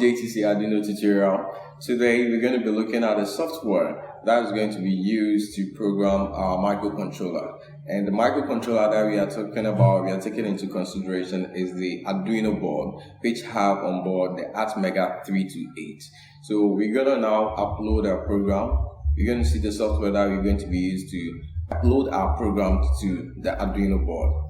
JTC Arduino tutorial. Today we're going to be looking at a software that is going to be used to program our microcontroller. And the microcontroller that we are talking about, we are taking into consideration is the Arduino board, which have on board the Atmega 328. So we're going to now upload our program. You're going to see the software that we're going to be used to upload our program to the Arduino board.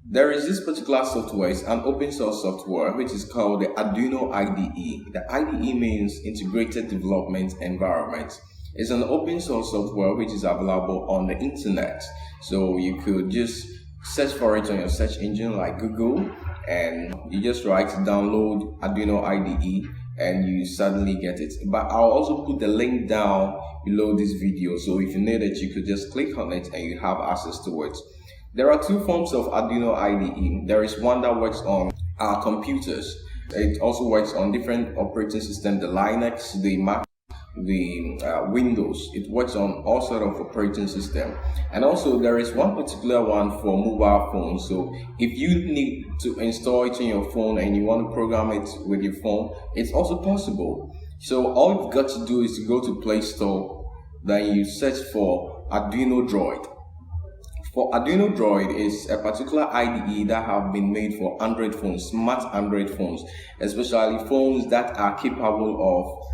There is this particular software, it's an open source software which is called the Arduino IDE. The IDE means Integrated Development Environment. It's an open source software which is available on the internet. So you could just search for it on your search engine like Google, and you just write download Arduino IDE and you suddenly get it. But I'll also put the link down below this video, so if you need it, you could just click on it and you have access to it. There are two forms of Arduino IDE. There is one that works on our computers. It also works on different operating systems, the Linux, the Mac, the Windows. It works on all sort of operating system. And also there is one particular one for mobile phones. So if you need to install it in your phone and you want to program it with your phone, it's also possible. So all you've got to do is to go to Play Store, then you search for Arduino Droid. For Arduino Droid is a particular IDE that have been made for Android phones, smart Android phones, especially phones that are capable of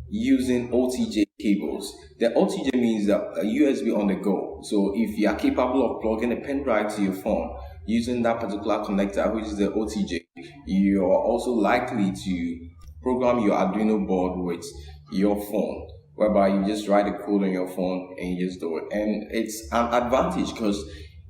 using OTJ cables. The OTJ means that a USB on the go. So if you are capable of plugging a pen drive to your phone using that particular connector, which is the OTJ, you are also likely to program your Arduino board with your phone, whereby you just write the code on your phone and you just do it. And it's an advantage because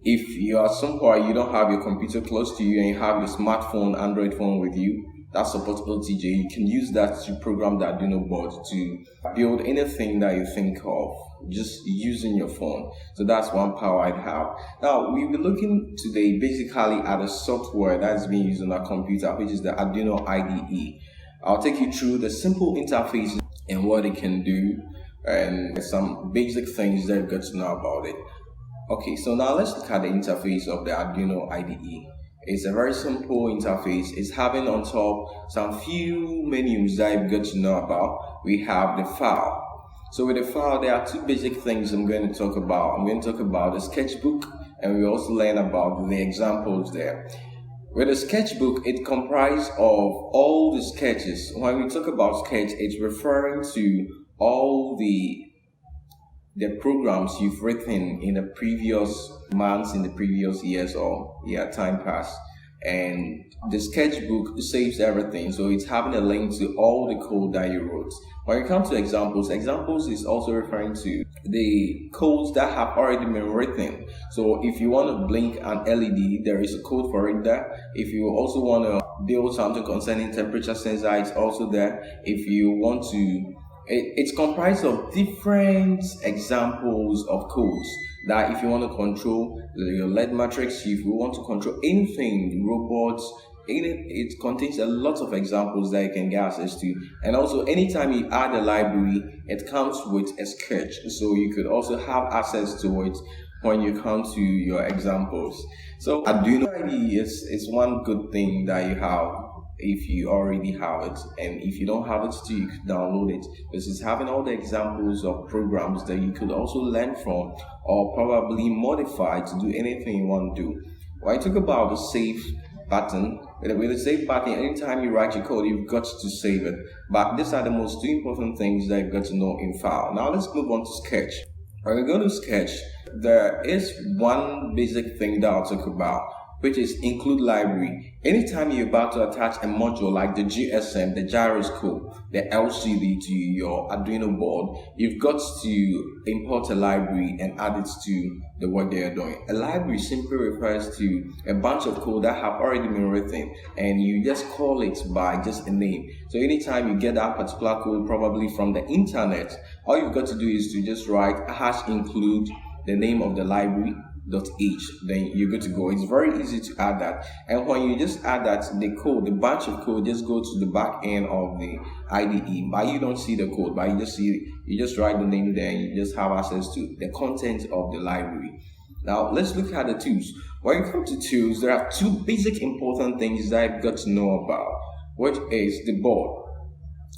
if you are somewhere you don't have your computer close to you and you have your smartphone, Android phone with you that supports OTJ, you can use that to program the Arduino board to build anything that you think of just using your phone. So that's one power I'd have. Now we'll be looking today basically at a software that's being used on our computer, which is the Arduino IDE. I'll take you through the simple interface and what it can do and some basic things that you've got to know about it. Okay, so now let's look at the interface of the Arduino IDE. It's a very simple interface. It's having on top some few menus that you've got to know about. We have the file. So with the file, there are two basic things I'm going to talk about. I'm going to talk about the sketchbook, and we also learn about the examples there. With a sketchbook, it comprises of all the sketches. When we talk about sketch, it's referring to all the programs you've written in the previous months, in the previous years, or time past. And the sketchbook saves everything, so it's having a link to all the code that you wrote. When you come to examples is also referring to the codes that have already been written. So if you want to blink an LED, there is a code for it there. If you also want to build something concerning temperature sensor, it's also there. If you want to, it's comprised of different examples of codes that if you want to control your LED matrix, if you want to control anything, robots, it contains a lot of examples that you can get access to. And also anytime you add a library, it comes with a sketch, so you could also have access to it when you come to your examples. So Arduino IDE is one good thing that you have if you already have it, and if you don't have it too, you could download it. This is having all the examples of programs that you could also learn from or probably modify to do anything you want to do. When I talk about the save button, with the save button, anytime you write your code, you've got to save it. But these are the most two important things that you've got to know in file. Now let's move on to sketch. When we go to sketch, there is one basic thing that I'll talk about, which is include library. Anytime you're about to attach a module like the GSM, the gyroscope, the LCD to your Arduino board, you've got to import a library and add it to the work that you're doing. A library simply refers to a bunch of code that have already been written, and you just call it by just a name. So anytime you get that particular code, probably from the internet, all you've got to do is to just write #include the name of the library .h, then you're good to go. It's very easy to add that, and when you just add that, the batch of code just go to the back end of the IDE, but you don't see the code, but you just write the name there and you just have access to the content of the library. Now let's look at the tools. When you come to tools, there are two basic important things that I've got to know about. which is the board.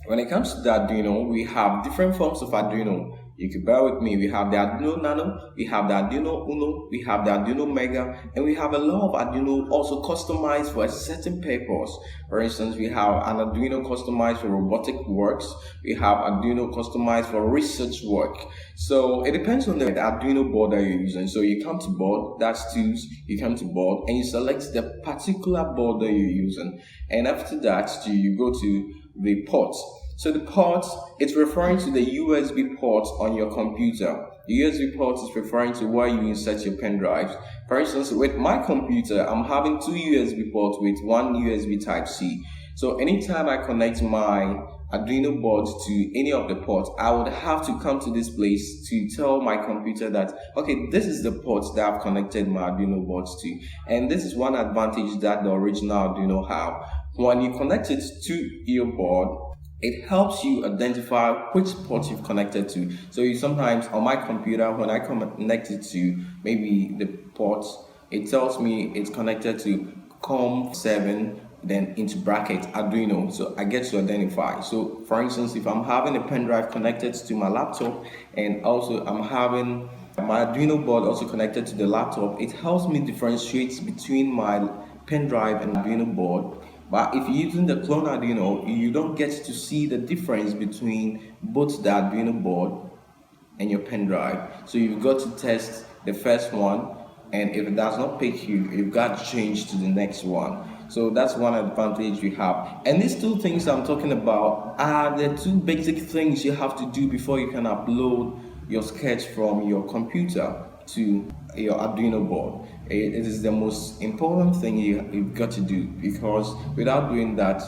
When it comes to the Arduino, we have different forms of Arduino. You can bear with me. We have the Arduino Nano, we have the Arduino Uno, we have the Arduino Mega, and we have a lot of Arduino also customized for a certain purpose. For instance, we have an Arduino customized for robotic works. We have Arduino customized for research work. So it depends on the Arduino board that you're using. So you come to board, that's tools, you come to board, and you select the particular board that you're using. And after that, you go to the ports. So the port, it's referring to the USB port on your computer. The USB port is referring to where you insert your pen drives. For instance, with my computer, I'm having two USB ports with one USB Type-C. So anytime I connect my Arduino board to any of the ports, I would have to come to this place to tell my computer that, okay, this is the ports that I've connected my Arduino boards to. And this is one advantage that the original Arduino have. When you connect it to your board, it helps you identify which port you've connected to. So you sometimes on my computer, when I connect it to maybe the port, it tells me it's connected to COM7, then into bracket Arduino. So I get to identify. So for instance, if I'm having a pen drive connected to my laptop, and also I'm having my Arduino board also connected to the laptop, it helps me differentiate between my pen drive and Arduino board. But if you're using the clone Arduino, you don't get to see the difference between both the Arduino board and your pen drive. So you've got to test the first one, and if it does not pick you, you've got to change to the next one. So that's one advantage we have. And these two things I'm talking about are the two basic things you have to do before you can upload your sketch from your computer to your Arduino board. It is the most important thing you've got to do, because without doing that,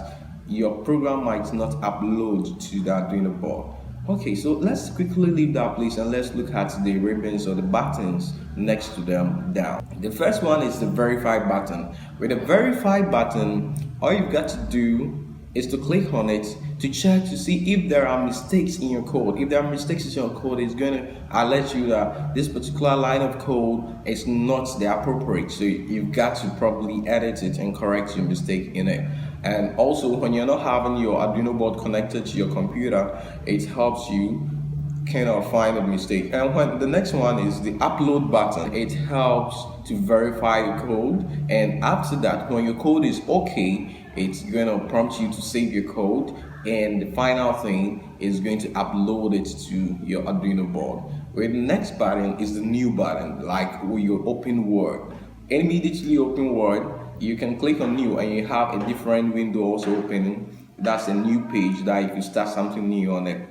your program might not upload to the Arduino board. Okay, so let's quickly leave that place and let's look at the ribbons or the buttons next to them down. The first one is the verify button. With the verify button, all you've got to do is to click on it to check to see if there are mistakes in your code. If there are mistakes in your code, it's going to alert you that this particular line of code is not the appropriate. So you've got to probably edit it and correct your mistake in it. And also, when you're not having your Arduino board connected to your computer, it helps you kind of find a mistake. And when the next one is the upload button, it helps to verify the code. And after that, when your code is okay, it's going to prompt you to save your code, and the final thing is going to upload it to your Arduino board. Where the next button is the new button, like when you open Word. Immediately open Word, you can click on new and you have a different window also opening. That's a new page that you can start something new on it.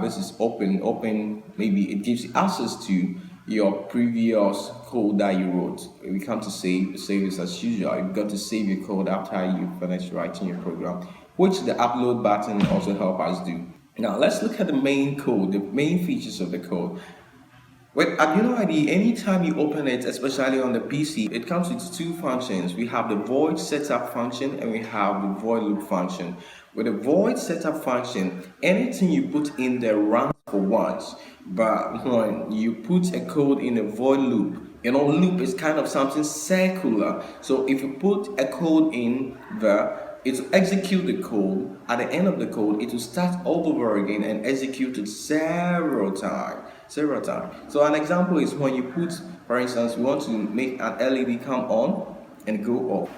This is open, maybe it gives you access to your previous code that you wrote. We come to save it as usual. You've got to save your code after you finish writing your program, which the upload button also help us do. Now let's look at the main code, the main features of the code. With Arduino IDE, anytime you open it, especially on the PC, it comes with two functions. We have the void setup function and we have the void loop function. With the void setup function, anything you put in there runs for once. But when you put a code in a void loop, loop is kind of something circular. So if you put a code in there, it will execute the code. At the end of the code, it will start all over again and execute it several times. So an example is when you put, for instance, we want to make an LED come on and go off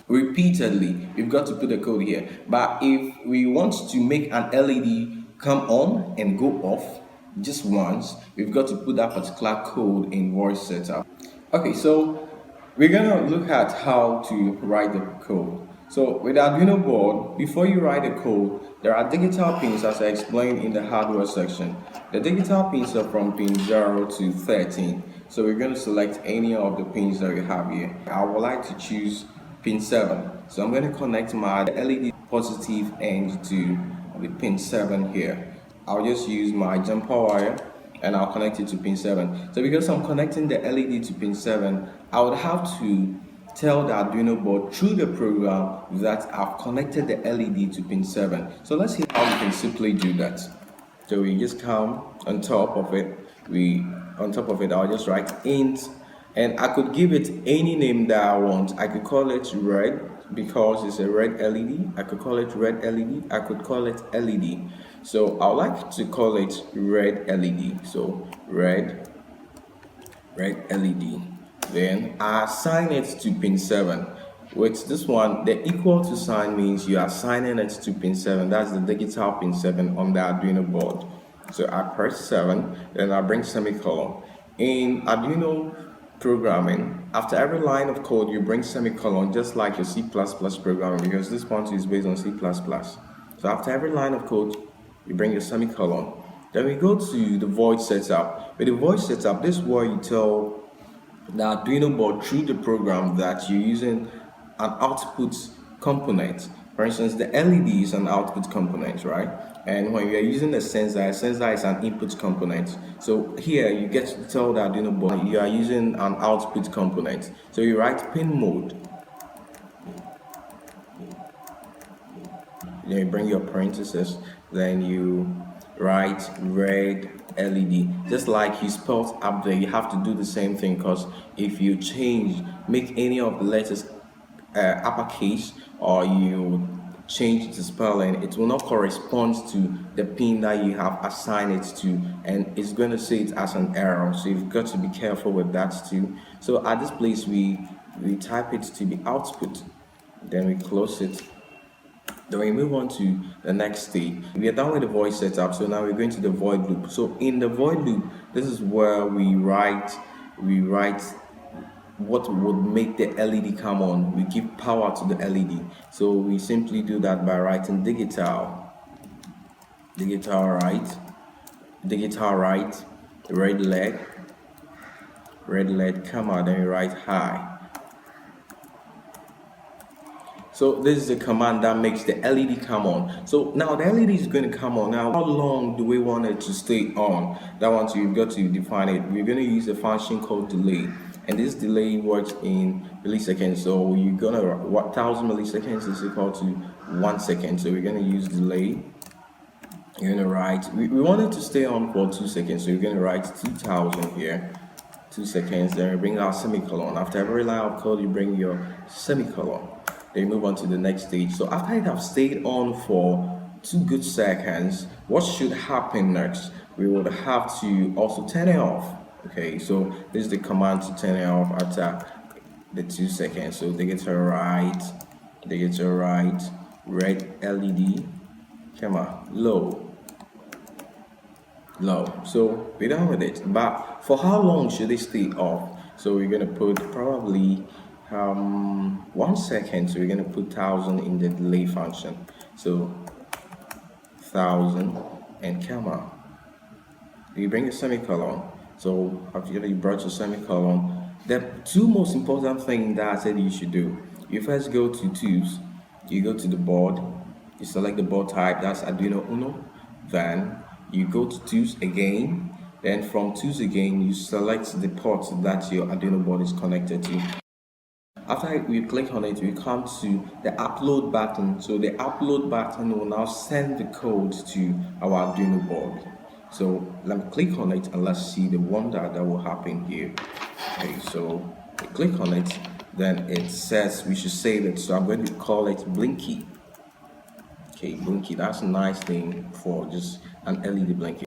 repeatedly. We've got to put the code here. But if we want to make an LED come on and go off just once, we've got to put that particular code in void setup. Okay, so we're gonna look at how to write the code. So with the Arduino board, before you write the code, there are digital pins as I explained in the hardware section. The digital pins are from pin 0 to 13. So we're going to select any of the pins that we have here. I would like to choose pin 7. So I'm going to connect my LED positive end to the pin 7 here. I'll just use my jumper wire and I'll connect it to pin 7. So because I'm connecting the LED to pin 7, I would have to tell the Arduino board through the program that I've connected the LED to pin 7. So let's see how we can simply do that. So we just come on top of it. I'll just write int, and I could give it any name that I want. I could call it red, because it's a red LED. I could call it red LED. I could call it LED. So I would like to call it red LED. So red LED. Then I assign it to pin 7. With this one, the equal to sign means you are assigning it to pin 7. That's the digital pin 7 on the Arduino board. So I press 7, then I bring semicolon. In Arduino programming, after every line of code, you bring semicolon, just like your C++ programming, because this one is based on C++. So after every line of code, you bring your semicolon. Then we go to the void setup. With the void setup, this is where you tell the Arduino board through the program that you're using an output component. For instance, the LED is an output component, right? And when you're using a sensor is an input component. So here you get to tell the Arduino board you are using an output component. So you write pin mode. Then you bring your parentheses. Then you write red LED. Just like you spelled up there, you have to do the same thing, because if you make any of the letters uppercase, or you change the spelling, it will not correspond to the pin that you have assigned it to, and it's going to say it as an error. So you've got to be careful with that too. So at this place we type it to be output, then we close it. Then we move on to the next stage. We are done with the void setup, so now we're going to the void loop. So in the void loop, this is where we write what would make the LED come on. We give power to the LED. So we simply do that by writing digital right, red LED, comma, then we write high. So this is the command that makes the LED come on. So now the LED is going to come on. Now, how long do we want it to stay on? That one, so you've got to define it. We're going to use a function called delay. And this delay works in milliseconds. So you're going to, 1000 milliseconds is equal to 1 second. So we're going to use delay. You're going to write, we want it to stay on for 2 seconds. So you're going to write 2000 here. 2 seconds. Then we bring our semicolon. After every line of code, you bring your semicolon. Then move on to the next stage. So after it have stayed on for 2 good seconds, what should happen next? We would have to also turn it off. Okay, so this is the command to turn it off after the 2 seconds. So digital right, red LED, come on, low. So we're done with it. But for how long should it stay off? So we're gonna put probably 1 second. So we're going to put 1000 in the delay function. So 1000 and comma. You bring a semicolon. So after you brought your semicolon, the 2 most important things that I said you should do. You first go to tools. You go to the board. You select the board type. That's Arduino Uno. Then you go to tools again. Then from tools again, you select the port that your Arduino board is connected to. After we click on it, we come to the upload button. So the upload button will now send the code to our Arduino board. So let me click on it and let's see the wonder that will happen here. Okay, so we click on it, then it says we should save it. So I'm going to call it Blinky. Okay, Blinky, that's a nice name for just an LED blinky.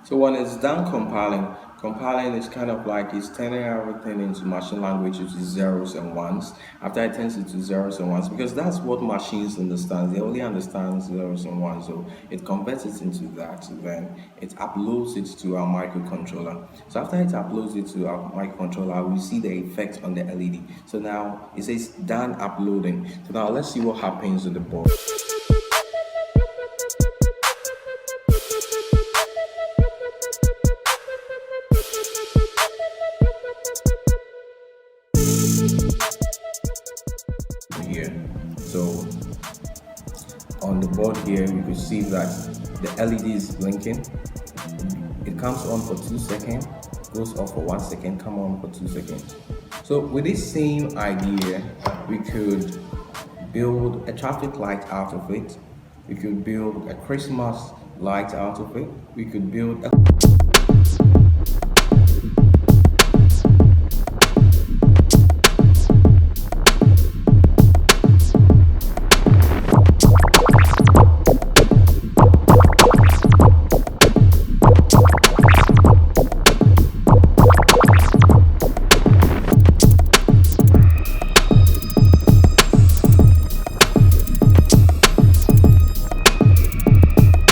So when it's done compiling is kind of like it's turning everything into machine language, which is zeros and ones. After it turns it to zeros and ones, because that's what machines understand. They only understand zeros and ones. So it converts it into that. Then it uploads it to our microcontroller. So after it uploads it to our microcontroller, we see the effect on the LED. So now it says done uploading. So now let's see what happens on the board. Here, so on the board here we could see that the LED is blinking. It comes on for 2 seconds, goes off for 1 second, come on for 2 seconds. So with this same idea, we could build a traffic light out of it. We could build a Christmas light out of it. We could build a